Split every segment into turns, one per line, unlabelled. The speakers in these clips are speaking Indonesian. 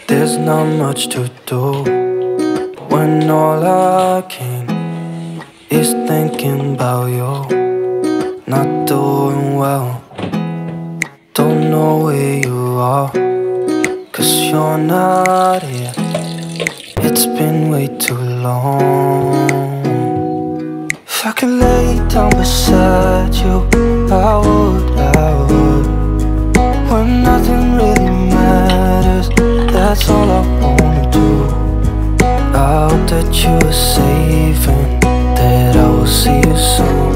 There's not much to do when all I can is thinking about you. Not doing well, don't know where you are, 'cause you're not here. It's been way too long. If I could lay down beside you, I would. When nothing really matters, that's all I wanna do. I hope that you are safe and that I will see you soon.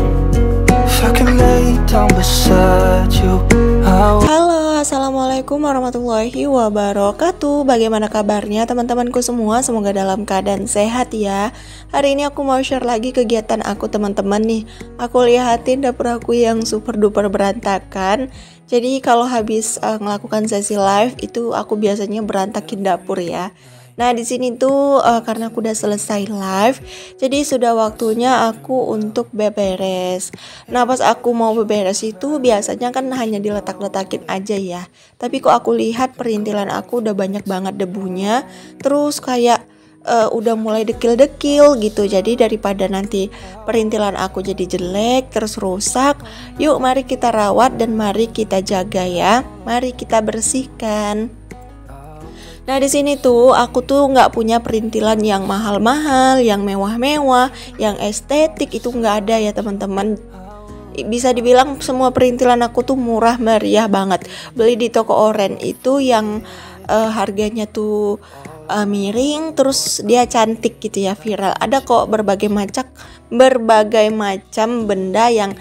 If I could lay down beside you, I would.
Halo, assalamualaikum warahmatullahi wabarakatuh. Bagaimana kabarnya teman-temanku semua? Semoga dalam keadaan sehat ya. Hari ini aku mau share lagi kegiatan aku teman-teman nih. Aku lihatin dapur aku yang super duper berantakan. Jadi kalau habis melakukan sesi live itu aku biasanya berantakin dapur ya. Nah di sini tuh karena aku udah selesai live, jadi sudah waktunya aku untuk beberes. Nah pas aku mau beberes itu biasanya kan hanya diletak-letakin aja ya. Tapi kok aku lihat perintilan aku udah banyak banget debunya, terus kayak udah mulai dekil-dekil gitu. Jadi daripada nanti perintilan aku jadi jelek terus rusak, yuk mari kita rawat dan mari kita jaga ya. Mari kita bersihkan. Nah di sini tuh aku tuh nggak punya perintilan yang mahal-mahal, yang mewah-mewah, yang estetik, itu nggak ada ya teman-teman. Bisa dibilang semua perintilan aku tuh murah meriah banget. Beli di toko oren itu yang harganya tuh miring, terus dia cantik gitu ya, viral. Ada kok berbagai macam benda yang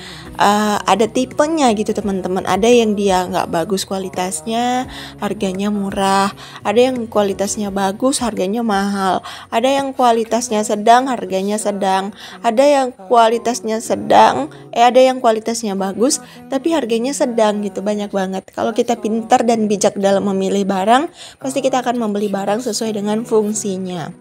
ada tipenya gitu teman-teman. Ada yang dia nggak bagus kualitasnya, harganya murah. Ada yang kualitasnya bagus, harganya mahal. Ada yang kualitasnya sedang, harganya sedang. Ada yang kualitasnya sedang, ada yang kualitasnya bagus, tapi harganya sedang gitu. Banyak banget. Kalau kita pintar dan bijak dalam memilih barang, pasti kita akan membeli barang sesuai dengan fungsinya.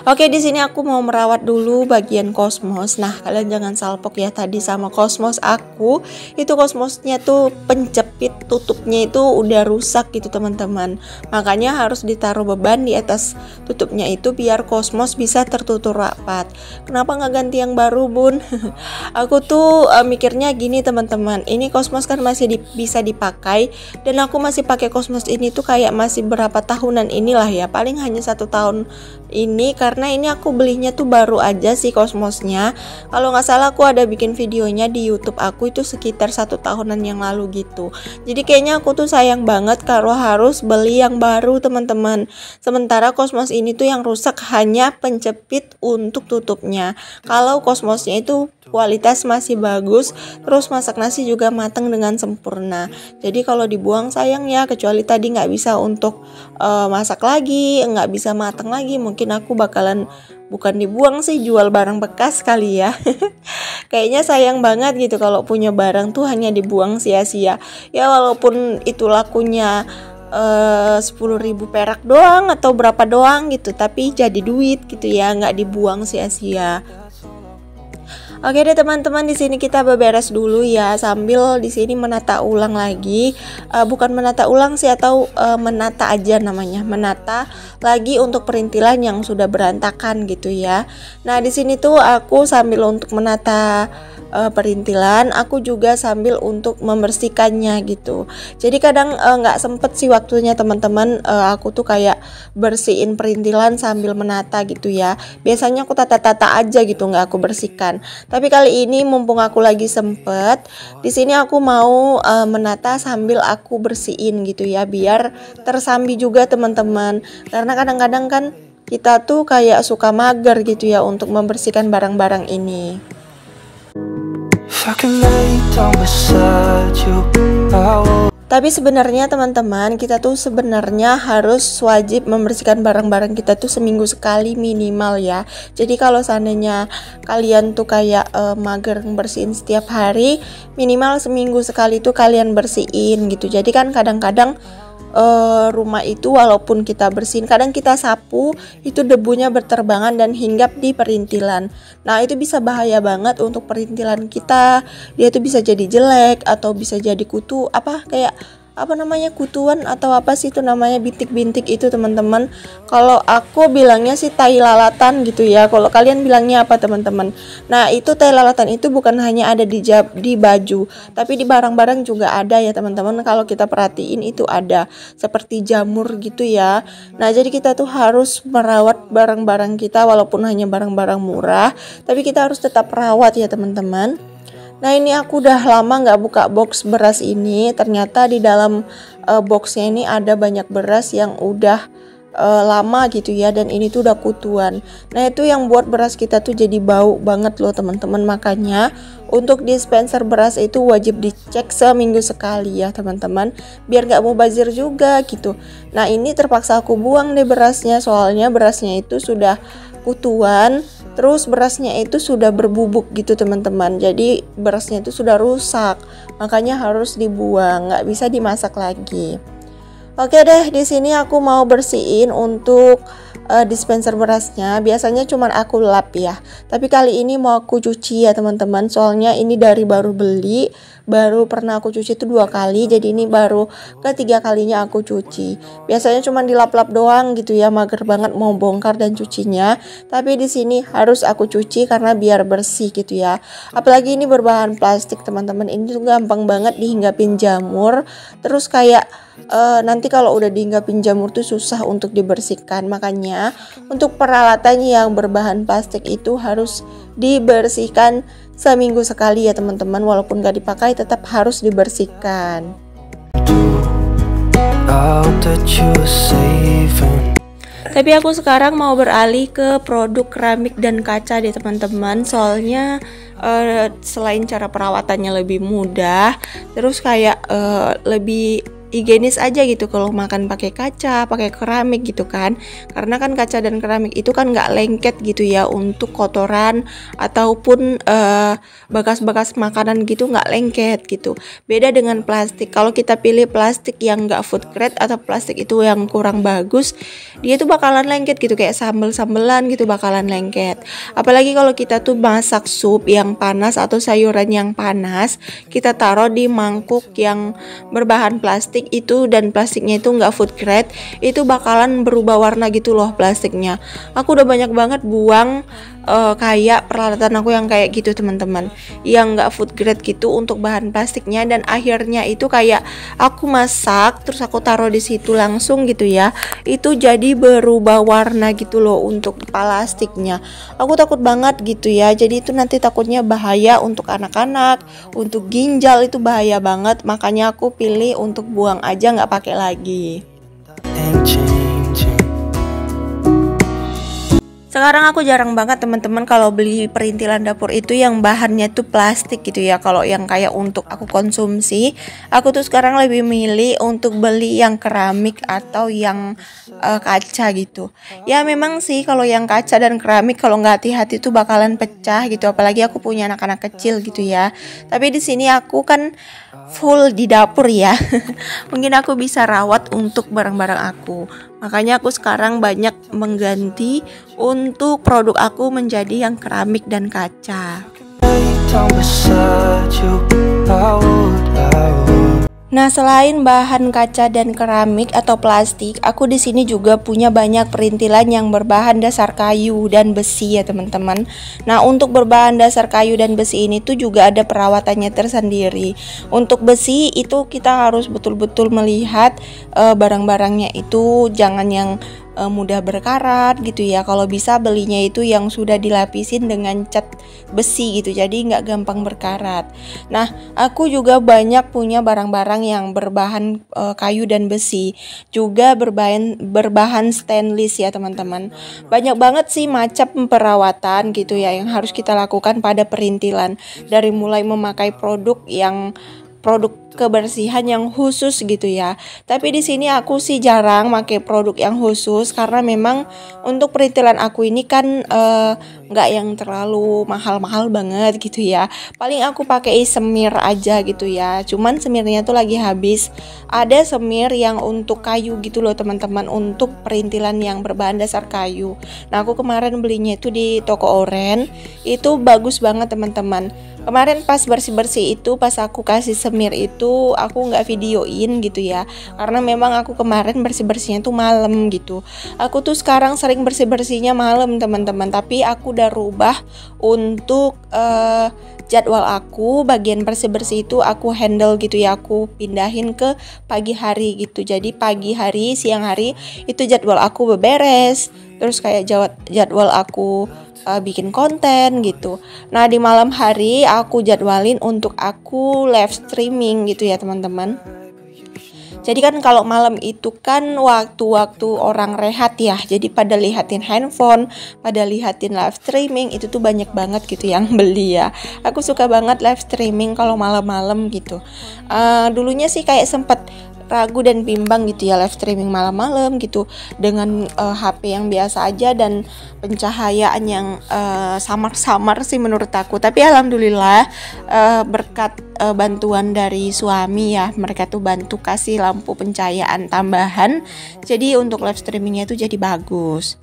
Oke, di sini aku mau merawat dulu bagian kosmos. Nah, kalian jangan salpok ya, tadi sama kosmos aku itu kosmosnya tuh penjepit tutupnya itu udah rusak gitu teman-teman. Makanya harus ditaruh beban di atas tutupnya itu biar kosmos bisa tertutup rapat. Kenapa nggak ganti yang baru, Bun? Aku tuh mikirnya gini teman-teman. Ini kosmos kan masih bisa dipakai, dan aku masih pakai kosmos ini tuh kayak masih berapa tahunan inilah ya. Paling hanya 1 tahun ini, karena ini aku belinya tuh baru aja sih kosmosnya. Kalau nggak salah aku ada bikin videonya di YouTube aku itu sekitar 1 tahunan yang lalu gitu. Jadi kayaknya aku tuh sayang banget kalau harus beli yang baru teman-teman. Sementara kosmos ini tuh yang rusak hanya penjepit untuk tutupnya. Kalau kosmosnya itu kualitas masih bagus, terus masak nasi juga matang dengan sempurna. Jadi kalau dibuang sayang ya, kecuali tadi nggak bisa untuk masak lagi, nggak bisa matang lagi, mungkin aku bakalan bukan dibuang sih, jual barang bekas kali ya. Kayaknya sayang banget gitu kalau punya barang tuh hanya dibuang sia-sia. Ya walaupun itu lakunya 10.000 perak doang atau berapa doang gitu, tapi jadi duit gitu ya, nggak dibuang sia-sia. Oke deh teman-teman, di sini kita beberes dulu ya, sambil di sini menata ulang lagi. Bukan menata ulang sih, atau menata aja namanya, menata lagi untuk perintilan yang sudah berantakan gitu ya. Nah di sini tuh aku sambil untuk menata perintilan, aku juga sambil untuk membersihkannya gitu. Jadi kadang nggak sempet sih waktunya teman-teman, aku tuh kayak bersihin perintilan sambil menata gitu ya. Biasanya aku tata-tata aja gitu, nggak aku bersihkan. Tapi kali ini mumpung aku lagi sempet, di sini aku mau menata sambil aku bersihin gitu ya, biar tersambi juga teman-teman. Karena kadang-kadang kan kita tuh kayak suka mager gitu ya untuk membersihkan barang-barang ini. Tapi sebenarnya teman-teman, kita tuh sebenarnya harus wajib membersihkan barang-barang kita tuh seminggu sekali minimal ya. Jadi kalau seandainya kalian tuh kayak mager bersihin setiap hari, minimal seminggu sekali tuh kalian bersihin gitu. Jadi kan kadang-kadang rumah itu walaupun kita bersihin, kadang kita sapu itu debunya berterbangan dan hinggap di perintilan. Nah itu bisa bahaya banget untuk perintilan kita. Dia tuh bisa jadi jelek atau bisa jadi kutu, kayak apa namanya, kutuan atau apa sih itu namanya, bintik-bintik itu teman-teman. Kalau aku bilangnya sih tai lalatan gitu ya. Kalau kalian bilangnya apa teman-teman? Nah, itu tai lalatan itu bukan hanya ada di baju, tapi di barang-barang juga ada ya teman-teman. Kalau kita perhatiin itu ada seperti jamur gitu ya. Nah, jadi kita tuh harus merawat barang-barang kita walaupun hanya barang-barang murah, tapi kita harus tetap rawat ya teman-teman. Nah, ini aku udah lama nggak buka box beras ini. Ternyata di dalam boxnya ini ada banyak beras yang udah lama gitu ya, dan ini tuh udah kutuan. Nah, itu yang buat beras kita tuh jadi bau banget loh teman-teman. Makanya untuk dispenser beras itu wajib dicek seminggu sekali ya teman-teman, biar nggak mubazir juga gitu. Nah, ini terpaksa aku buang deh berasnya, soalnya berasnya itu sudah kutuan, terus berasnya itu sudah berbubuk gitu teman-teman. Jadi berasnya itu sudah rusak, makanya harus dibuang, nggak bisa dimasak lagi. Oke deh, di sini aku mau bersihin untuk dispenser berasnya. Biasanya cuman aku lap ya, tapi kali ini mau aku cuci ya teman-teman. Soalnya ini dari baru beli, baru pernah aku cuci itu 2 kali, jadi ini baru ketiga kalinya aku cuci. Biasanya cuman dilap-lap doang gitu ya, mager banget mau bongkar dan cucinya. Tapi di sini harus aku cuci karena biar bersih gitu ya. Apalagi ini berbahan plastik teman-teman, ini tuh gampang banget dihinggapin jamur. Terus kayak nanti kalau udah dihinggapin jamur tuh susah untuk dibersihkan. Makanya untuk peralatan yang berbahan plastik itu harus dibersihkan seminggu sekali ya teman-teman. Walaupun gak dipakai tetap harus dibersihkan. Tapi aku sekarang mau beralih ke produk keramik dan kaca deh teman-teman. Soalnya selain cara perawatannya lebih mudah, terus kayak lebih higienis aja gitu kalau makan pakai kaca, pakai keramik gitu kan. Karena kan kaca dan keramik itu kan nggak lengket gitu ya untuk kotoran ataupun bekas-bekas makanan gitu, nggak lengket gitu. Beda dengan plastik. Kalau kita pilih plastik yang nggak food grade atau plastik itu yang kurang bagus, dia tuh bakalan lengket gitu, kayak sambel-sambelan gitu bakalan lengket. Apalagi kalau kita tuh masak sup yang panas atau sayuran yang panas, kita taruh di mangkuk yang berbahan plastik itu dan plastiknya itu nggak food grade, itu bakalan berubah warna gitu loh plastiknya. Aku udah banyak banget buang kayak peralatan aku yang kayak gitu teman-teman, yang nggak food grade gitu untuk bahan plastiknya, dan akhirnya itu kayak aku masak terus aku taruh di situ langsung gitu ya, itu jadi berubah warna gitu loh untuk plastiknya. Aku takut banget gitu ya, jadi itu nanti takutnya bahaya untuk anak-anak, untuk ginjal itu bahaya banget. Makanya aku pilih untuk buang aja, nggak pakai lagi. Sekarang aku jarang banget teman-teman kalau beli perintilan dapur itu yang bahannya tuh plastik gitu ya. Kalau yang kayak untuk aku konsumsi, aku tuh sekarang lebih milih untuk beli yang keramik atau yang kaca gitu. Ya memang sih kalau yang kaca dan keramik kalau nggak hati-hati tuh bakalan pecah gitu. Apalagi aku punya anak-anak kecil gitu ya. Tapi di sini aku kan full di dapur ya. Mungkin aku bisa rawat untuk barang-barang aku. Makanya aku sekarang banyak mengganti untuk produk aku menjadi yang keramik dan kaca. Nah, selain bahan kaca dan keramik atau plastik, aku di sini juga punya banyak perintilan yang berbahan dasar kayu dan besi ya teman-teman. Nah, untuk berbahan dasar kayu dan besi ini tuh juga ada perawatannya tersendiri. Untuk besi itu kita harus betul-betul melihat barang-barangnya itu jangan yang mudah berkarat gitu ya. Kalau bisa belinya itu yang sudah dilapisin dengan cat besi gitu, jadi nggak gampang berkarat. Nah, aku juga banyak punya barang-barang yang berbahan kayu dan besi, juga berbahan stainless ya teman-teman. Banyak banget sih macam perawatan gitu ya yang harus kita lakukan pada perintilan, dari mulai memakai produk kebersihan yang khusus gitu ya. Tapi di sini aku sih jarang pakai produk yang khusus karena memang untuk perintilan aku ini kan nggak yang terlalu mahal-mahal banget gitu ya. Paling aku pakai semir aja gitu ya. Cuman semirnya tuh lagi habis. Ada semir yang untuk kayu gitu loh teman-teman, untuk perintilan yang berbahan dasar kayu. Nah, aku kemarin belinya itu di toko Oren. Itu bagus banget teman-teman. Kemarin pas bersih-bersih itu, pas aku kasih semir itu itu aku nggak videoin gitu ya, karena memang aku kemarin bersih-bersihnya tuh malam gitu. Aku tuh sekarang sering bersih-bersihnya malam teman-teman, tapi aku udah rubah untuk jadwal aku. Bagian bersih-bersih itu aku handle gitu ya, aku pindahin ke pagi hari gitu. Jadi pagi hari, siang hari itu jadwal aku beberes, terus kayak jadwal aku bikin konten gitu. Nah di malam hari aku jadwalin untuk aku live streaming gitu ya teman-teman. Jadi kan kalau malam itu kan waktu-waktu orang rehat ya, jadi pada lihatin handphone, pada lihatin live streaming, itu tuh banyak banget gitu yang beli ya. Aku suka banget live streaming kalau malam-malam gitu. Dulunya sih kayak sempet ragu dan bimbang gitu ya live streaming malam-malam gitu dengan HP yang biasa aja dan pencahayaan yang samar-samar sih menurut aku. Tapi alhamdulillah berkat bantuan dari suami ya, mereka tuh bantu kasih lampu pencahayaan tambahan, jadi untuk live streamingnya itu jadi bagus.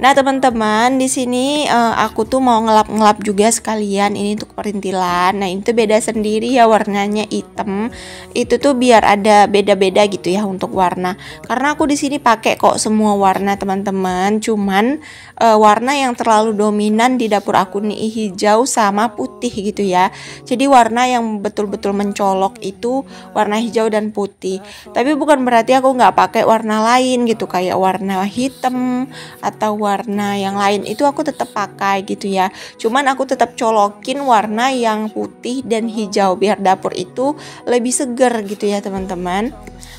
Nah teman-teman, di sini aku tuh mau ngelap-ngelap juga sekalian ini untuk perintilan. Nah itu beda sendiri ya, warnanya hitam. Itu tuh biar ada beda-beda gitu ya untuk warna. Karena aku di sini pakai kok semua warna teman-teman. Cuman warna yang terlalu dominan di dapur aku nih hijau sama putih gitu ya. Jadi warna yang betul-betul mencolok itu warna hijau dan putih. Tapi bukan berarti aku nggak pakai warna lain gitu, kayak warna hitam atau warna yang lain itu aku tetap pakai gitu ya. Cuman aku tetap colokin warna yang putih dan hijau biar dapur itu lebih seger gitu ya teman-teman.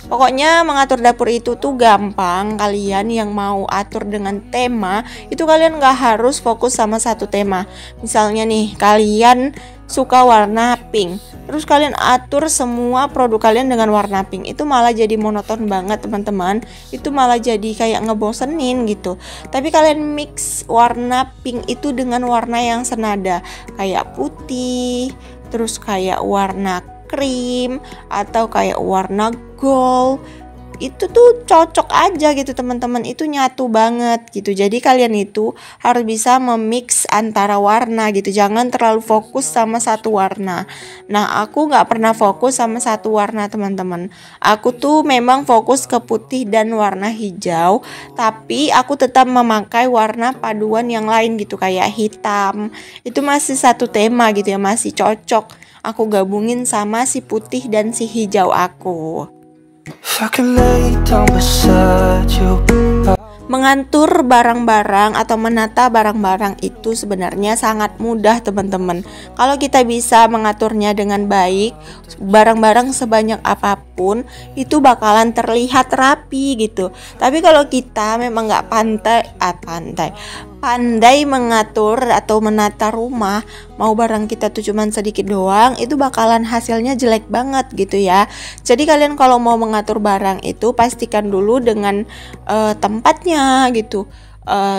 Pokoknya mengatur dapur itu tuh gampang. Kalian yang mau atur dengan tema itu kalian gak harus fokus sama satu tema. Misalnya nih kalian suka warna pink, terus kalian atur semua produk kalian dengan warna pink, itu malah jadi monoton banget teman-teman. Itu malah jadi kayak ngebosenin gitu. Tapi kalian mix warna pink itu dengan warna yang senada, kayak putih, terus kayak warna krim, atau kayak warna gold, itu tuh cocok aja gitu teman-teman, itu nyatu banget gitu. Jadi kalian itu harus bisa memix antara warna gitu, jangan terlalu fokus sama satu warna. Nah aku nggak pernah fokus sama satu warna teman-teman, aku tuh memang fokus ke putih dan warna hijau, tapi aku tetap memakai warna paduan yang lain gitu, kayak hitam, itu masih satu tema gitu ya, masih cocok aku gabungin sama si putih dan si hijau aku.
If I can lay down beside you.
Mengatur barang-barang atau menata barang-barang itu sebenarnya sangat mudah teman-teman. Kalau kita bisa mengaturnya dengan baik, barang-barang sebanyak apapun itu bakalan terlihat rapi gitu. Tapi kalau kita memang nggak pandai mengatur atau menata rumah, mau barang kita tuh cuman sedikit doang, itu bakalan hasilnya jelek banget gitu ya. Jadi kalian kalau mau mengatur barang itu pastikan dulu dengan tempatnya gitu,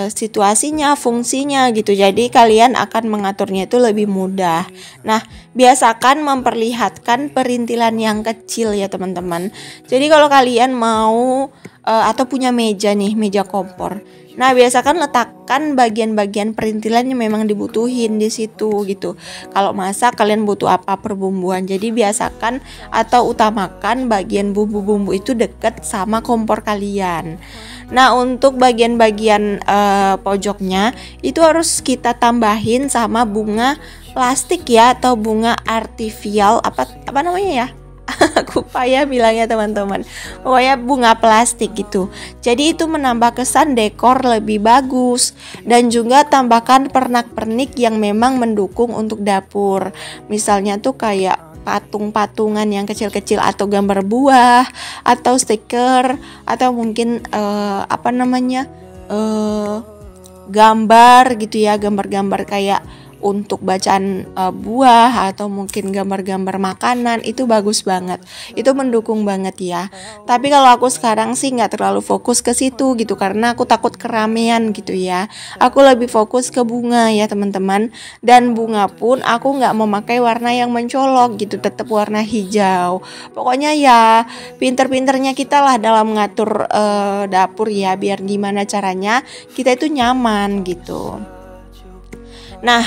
situasinya, fungsinya gitu. Jadi kalian akan mengaturnya itu lebih mudah. Nah, biasakan memperlihatkan perintilan yang kecil ya teman-teman. Jadi kalau kalian mau atau punya meja nih, meja kompor. Nah, biasakan letakkan bagian-bagian perintilan yang memang dibutuhin di situ gitu. Kalau masak kalian butuh apa perbumbuan, jadi biasakan atau utamakan bagian bumbu-bumbu itu dekat sama kompor kalian. Nah, untuk bagian-bagian pojoknya itu harus kita tambahin sama bunga plastik ya, atau bunga artificial, apa namanya ya? Aku payah bilangnya teman-teman. Pokoknya bunga plastik gitu. Jadi itu menambah kesan dekor lebih bagus. Dan juga tambahkan pernak-pernik yang memang mendukung untuk dapur. Misalnya tuh kayak patung-patungan yang kecil-kecil, atau gambar buah, atau stiker, atau mungkin gambar gitu ya, gambar-gambar kayak untuk bacaan buah, atau mungkin gambar-gambar makanan, itu bagus banget, itu mendukung banget ya. Tapi kalau aku sekarang sih nggak terlalu fokus ke situ gitu, karena aku takut keramaian gitu ya. Aku lebih fokus ke bunga ya teman-teman, dan bunga pun aku nggak memakai warna yang mencolok gitu, tetap warna hijau. Pokoknya ya pinter-pinternya kita lah dalam mengatur dapur ya, biar gimana caranya kita itu nyaman gitu. Nah,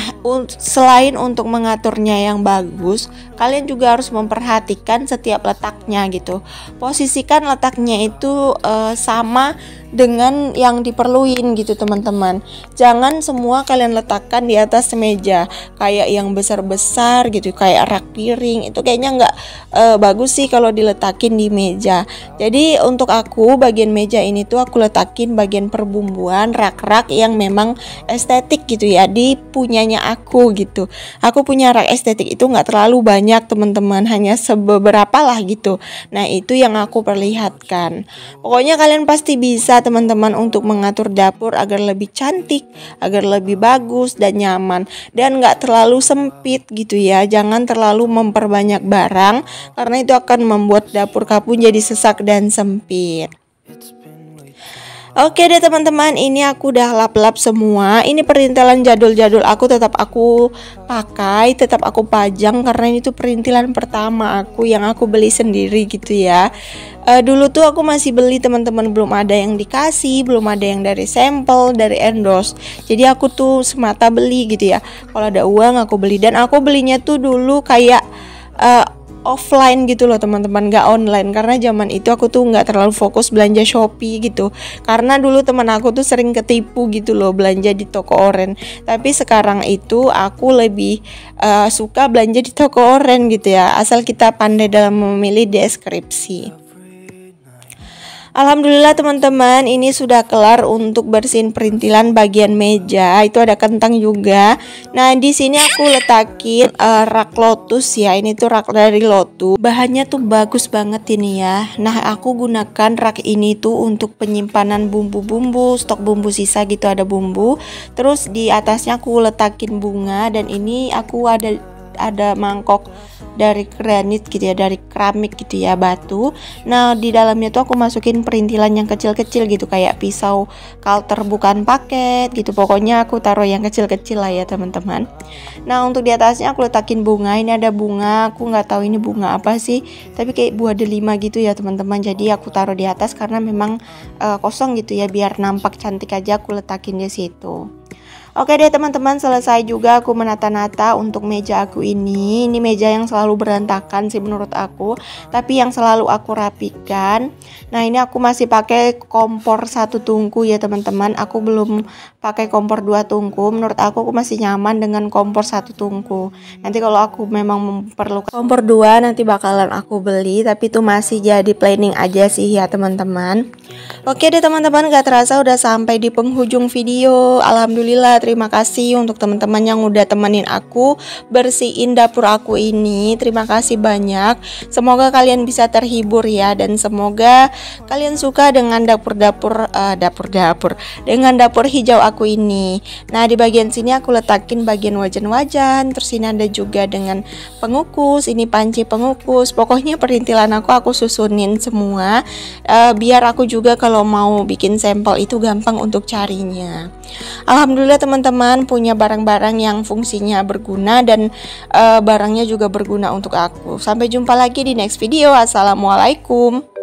selain untuk mengaturnya yang bagus, kalian juga harus memperhatikan setiap letaknya gitu. Posisikan letaknya itu sama dengan yang diperluin gitu teman-teman. Jangan semua kalian letakkan di atas meja kayak yang besar-besar gitu, kayak rak piring. Itu kayaknya nggak bagus sih kalau diletakin di meja. Jadi untuk aku bagian meja ini tuh aku letakin bagian perbumbuan, rak-rak yang memang estetik gitu ya, di punyanya aku gitu. Aku punya rak estetik itu nggak terlalu banyak teman-teman, hanya sebeberapa lah gitu. Nah itu yang aku perlihatkan. Pokoknya kalian pasti bisa teman-teman untuk mengatur dapur agar lebih cantik, agar lebih bagus dan nyaman, dan nggak terlalu sempit gitu ya. Jangan terlalu memperbanyak barang karena itu akan membuat dapur kamu jadi sesak dan sempit. Oke deh teman-teman, ini aku udah lap-lap semua. Ini perintilan jadul-jadul aku tetap aku pakai, tetap aku pajang karena ini tuh perintilan pertama aku yang aku beli sendiri gitu ya. Dulu tuh aku masih beli teman-teman, belum ada yang dikasih, belum ada yang dari sampel, dari endorse. Jadi aku tuh semata beli gitu ya. Kalau ada uang aku beli, dan aku belinya tuh dulu kayak offline gitu loh teman-teman, gak online, karena zaman itu aku tuh gak terlalu fokus belanja Shopee gitu, karena dulu teman aku tuh sering ketipu gitu loh belanja di toko oren. Tapi sekarang itu aku lebih suka belanja di toko oren gitu ya, asal kita pandai dalam memilih deskripsi. Alhamdulillah teman-teman, ini sudah kelar untuk bersihin perintilan bagian meja. Itu ada kentang juga. Nah di sini aku letakin rak Lotus ya. Ini tuh rak dari Lotus. Bahannya tuh bagus banget ini ya. Nah aku gunakan rak ini tuh untuk penyimpanan bumbu-bumbu, stok bumbu sisa gitu, ada bumbu. Terus di atasnya aku letakin bunga, dan ini aku ada mangkok dari granit gitu ya, dari keramik gitu ya, batu. Nah di dalamnya tuh aku masukin perintilan yang kecil-kecil gitu, kayak pisau kalter bukan paket gitu. Pokoknya aku taruh yang kecil-kecil lah ya teman-teman. Nah untuk di atasnya aku letakin bunga. Ini ada bunga, aku nggak tahu ini bunga apa sih, tapi kayak buah delima gitu ya teman-teman. Jadi aku taruh di atas karena memang kosong gitu ya, biar nampak cantik aja aku letakin di situ. Oke deh teman-teman, selesai juga aku menata-nata untuk meja aku ini. Ini meja yang selalu berantakan sih menurut aku, tapi yang selalu aku rapikan. Nah ini aku masih pakai kompor 1 tungku ya teman-teman. Aku belum pakai kompor 2 tungku. Menurut aku masih nyaman dengan kompor 1 tungku. Nanti kalau aku memang memerlukan kompor 2 nanti bakalan aku beli, tapi itu masih jadi planning aja sih ya teman-teman. Oke deh teman-teman, gak terasa udah sampai di penghujung video. Alhamdulillah, terima kasih untuk teman-teman yang udah temenin aku bersihin dapur aku ini. Terima kasih banyak. Semoga kalian bisa terhibur ya, dan semoga kalian suka dengan dapur hijau aku ini. Nah di bagian sini aku letakin bagian wajan-wajan. Terus ini ada juga dengan pengukus. Ini panci pengukus. Pokoknya perintilan aku susunin semua, biar aku juga kalau mau bikin sampel itu gampang untuk carinya. Alhamdulillah teman-teman punya barang-barang yang fungsinya berguna, dan barangnya juga berguna untuk aku. Sampai jumpa lagi di next video. Assalamualaikum.